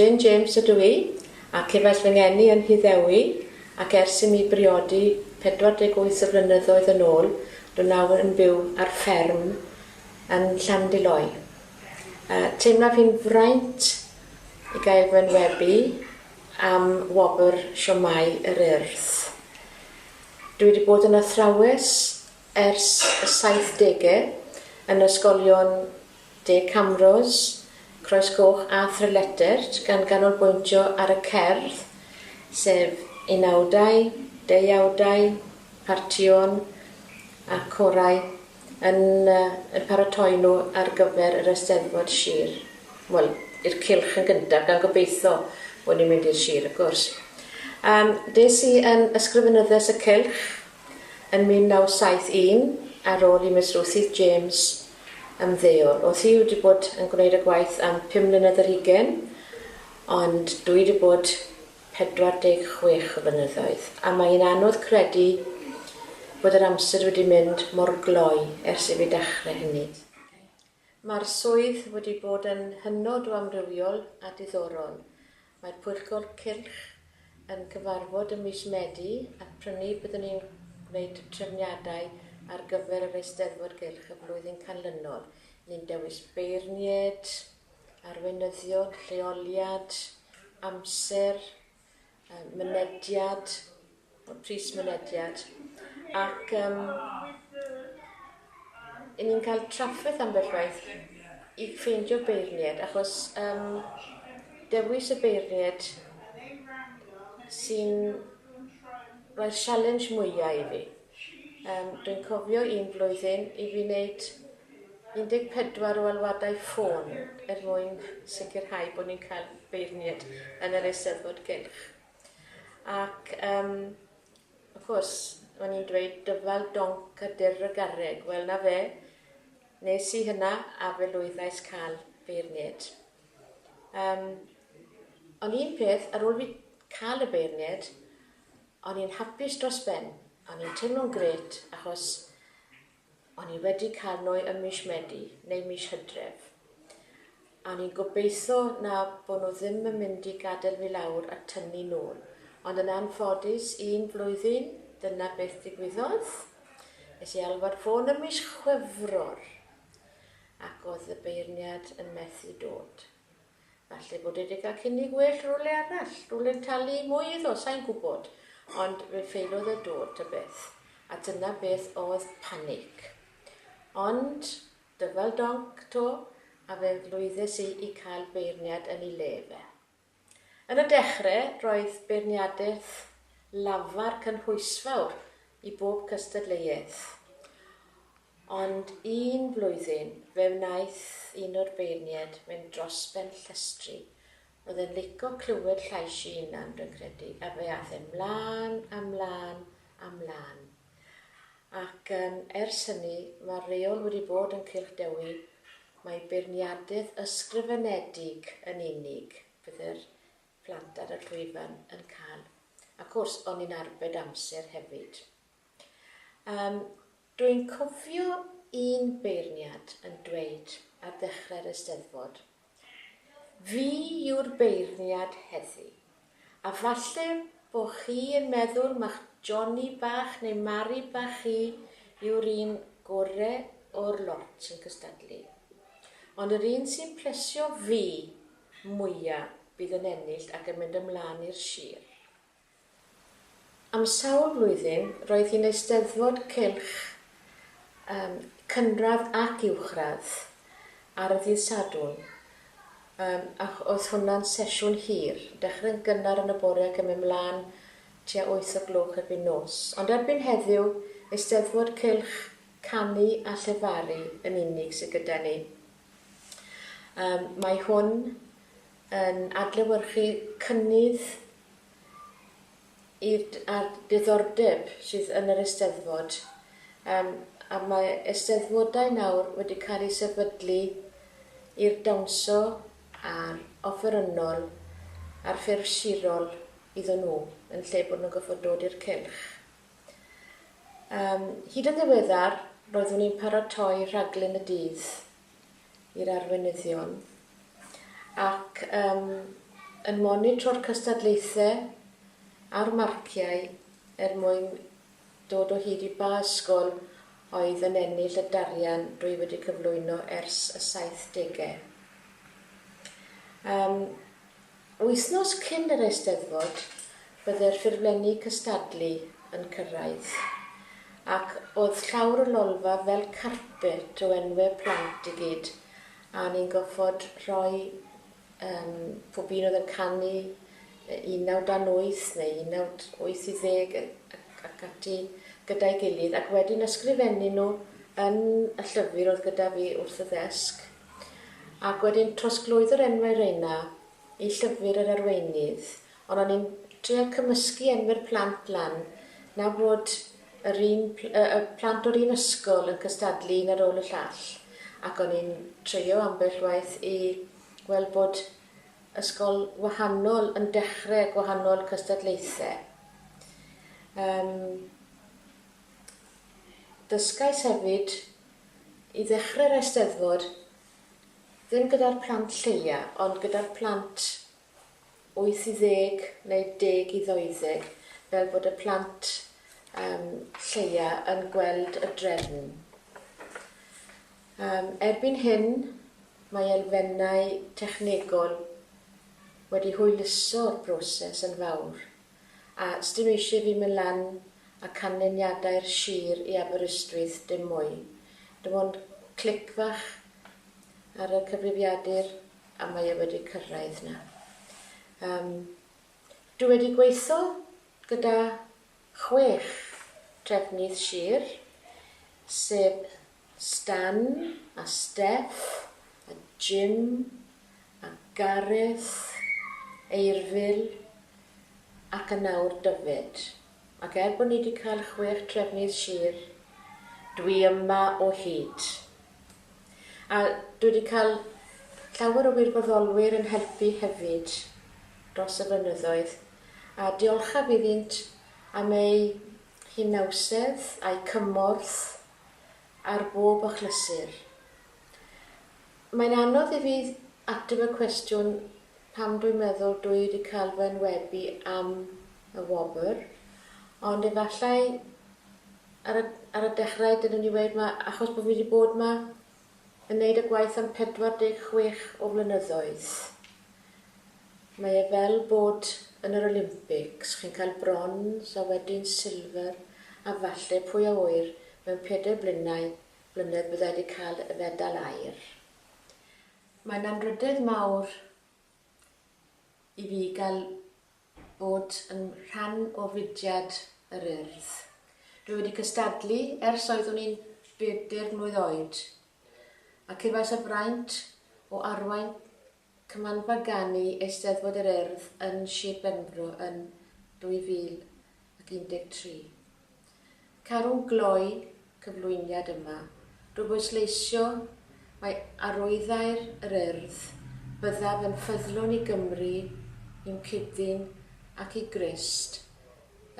Jane James ydw I, ac efallai fy ngeni yn Hyddewi, ac ers i mi briodi 48 o flynyddoedd yn ôl, rydw nawr yn byw ar fferm yn Llandiloi. Teimlo fi'n fraint i gael fy nwebu am Gwobrau Shwmae yr Urdd. Dwi wedi bod yn athrawes ers y 70au yn ysgolion De Camros, Croesgoch a Thryletert gan ganolbwyntio ar y cerdd, sef unawdau, deuawdau, partion a corau yn paratoi nhw ar gyfer yr Eisteddfod Sir. Wel, i'r cylch yn gyntaf, gan gobeithio bod ni'n mynd i'r Sir, wrth gwrs. Des i yn ysgrifenyddes y cylch yn 1971 ar ôl i Miss Ruth James ymddeol. Oedd hi wedi bod yn gwneud y gwaith am 5 mlynedd ar 20, ond dwi wedi bod 46 flynyddoedd. A mae'n anodd credu bod yr amser wedi mynd mor gloi ers i fi dechrau hynny. Mae'r swydd wedi bod yn hynod o amrywiol a diddorol. Mae'r pwyllgor cylch yn cyfarfod ym mis Medi a prynu byddwn ni'n gwneud trefniadau ar gyfer yr Eisteddfod Gylch y flwyddyn canlynol. Ni'n dewis beirniad, arweinyddion, lleoliad, amser, mynediad, pris mynediad, ac ni'n cael trafferth ambell waith i ffeindio beirniad, achos dewis y beirniad sy'n rhoi'r challenge mwyaf i fi. Dwi'n cofio un blwyddyn i fi wneud 14 o alwadau ffôn mwyn sicrhau bod ni'n cael beirniad yn yr Eisteddfod Gylch. Ac, of course, o'n i'n dweud dyfal donc a dir y garreg. Wel, na fe, nes i hynna a fe lwyddais cael beirniad. Ond un peth, ar ôl fi cael y beirniad, o'n i'n hapus dros ben. O'n i'n teimlo'n gret achos o'n i wedi cael nhw ym mis Medi neu mis Hydref. O'n i'n gobeithio na bod nhw ddim yn mynd i gadael fi lawr a tynnu nôl. Ond yn anffodus, un flwyddyn, dyna beth ddigwyddodd. Nes i alwad ffôn ym mis Chwefror ac oedd y beirniad yn methu dod. Falle bod wedi cael cynnig well rhywle arall, rhywle'n talu mwy iddo, sa'n gwybod. Ond fe ffeilodd y dod y beth, a dyna beth oedd panig. Ond dyfal donc to, a fe flwyddys i cael beirniad yn ei lefe. Yn y dechrau, roedd beirniadaeth lafar cynhwysfawr i bob cystadleuaeth. Ond un blwyddyn, fe wnaeth un o'r beirniad mynd dros ben llestri. Oedd e'n licio clywed llais i unan, dwi'n credu, a fe ath e mlaen, amlaen. Ac ers hynny, mae'r reol wedi bod yn Cylch Dewi, mae beirniadaeth ysgrifenedig yn unig, byddai'r plant ar y llwyfan yn cael. Ac wrth, o'n i'n arbed amser hefyd. Dwi'n cofio un beirniad yn dweud ar ddechrau'r Eisteddfod, fi yw'r beirniad heddi, a falle bod chi yn meddwl ma'ch Johnny bach neu Mari bach chi yw'r un gorau o'r lot sy'n cystadlu. Ond yr un sy'n plesio fi mwyaf bydd yn ennill ac yn mynd ymlaen i'r Sir. Am sawl blwyddyn, roedd hi'n Eisteddfod Cylch cynradd ac uwchradd ar y ddydd Sadwrn. Ac oedd hwnna'n sesiwn hir, dechrau'n gynnar yn y bore ac yn mynd mlaen tua 8 o gloch erbyn nos. Ond erbyn heddiw, Eisteddfod Cylch canu a llefaru yn unig sydd gyda ni. Mae hwn yn adlewyrchu cynnydd a'r diddordeb sydd yn yr Eisteddfod. A mae Eisteddfodau nawr wedi cael eu sefydlu i'r dawnsio a'r offerynnol a'r ffurf sirol iddyn nhw, yn lle bod nhw'n goffod dod i'r cylch. Hyd yn ddiweddar, roeddwn ni'n paratoi rhaglen y dydd i'r arweinyddion, ac yn monitro'r cystadlaethau a'r marciau mwyn dod o hyd I ba ysgol oedd yn ennill y darian rwy wedi cyflwyno ers y 70au. Wythnos cyn yr Eisteddfod, byddai'r ffurflenni cystadlu yn cyrraedd, ac oedd llawr y lolfa fel carpet o enwau plant I gyd, a ni'n goffod rhoi pob un oedd yn canu 1928 neu 1980 ac ati gyda'i gilydd, ac wedyn ysgrifennu nhw yn y llyfr oedd gyda fi wrth y ddesg, ac wedyn trosglwyddo'r enwau reina I llyfr yr arweinydd, ond o'n i'n trio cymysgu enwau'r plant lan na bod y plant o'r un ysgol yn cystadlu un ar ôl y llall, ac o'n i'n trio ambell waith I gweld bod ysgol wahanol yn dechrau gwahanol cystadlaethau. Dysgais hefyd I ddechrau'r Eisteddfod ddim gyda'r plant lleia, ond gyda'r plant 8 I 10 neu 10 I 12, fel bod y plant lleia yn gweld y drefn. Erbyn hyn, mae elfennau technegol wedi hwyluso'r broses yn fawr, a sdim eisiau fi mynd lan a canlyniadau'r sir I Aberystwyth dim mwy. Dim ond clic fach ar y cyfrifiadur a mae wedi cyrraedd na. Dwi wedi gweithio gyda 6 trefnydd sir, sef Stan a Steff, a Jim, a Gareth, Eirfil ac yn nawr Dyfed. Ac bod ni wedi cael 6 trefnydd sir, dwi yma o hyd. A dwi wedi cael llawer o wirfoddolwyr yn helpu hefyd dros y blynyddoedd, a diolchaf iddynt am ei hunawsedd a'i cymorth ar bob achlysur. Mae'n anodd I fi ateb y cwestiwn pam dwi'n meddwl dwi wedi cael fy enwebu am y Gwobr, ond efallai ar y dechrau dydyn ni wedi achos bod fi wedi bod yma yn gwneud y gwaith am 46 o flynyddoedd. Mae fel bod yn yr Olympics, chi'n cael brons a wedyn silfer a falle pwy a wyr mewn 4 blynedd byddai wedi cael y fedal aur. Mae'n anrhydedd mawr I fi gael bod yn rhan o fudiad yr Urdd. Dwi wedi cystadlu ers oeddwn i'n 4 mlwydd oed, ac efais y fraint o arwain cymanfa ganu Eisteddfod yr Urdd yn Sir Benfro yn 2013. Carw'n gloi cyflwyniad yma, rwy bwysleisio mae arwyddau'r yr Urdd byddaf yn ffyddlon I Gymru, I'm Cydyn ac I Grist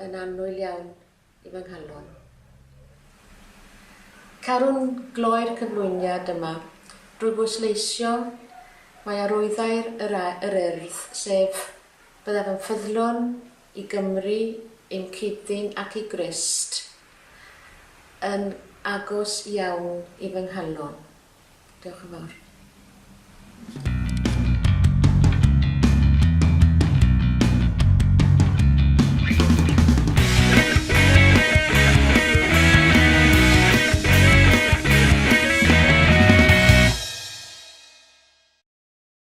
yn annwyl iawn I fy nghalon. Carw'n gloi'r cyflwyniad yma, rwy bwysleisio mae arwyddau'r yr Urdd, sef byddaf yn ffyddlon I Gymru, I'm Cydyn ac I Grist yn agos iawn I fy nghalon. Diolch yn fawr.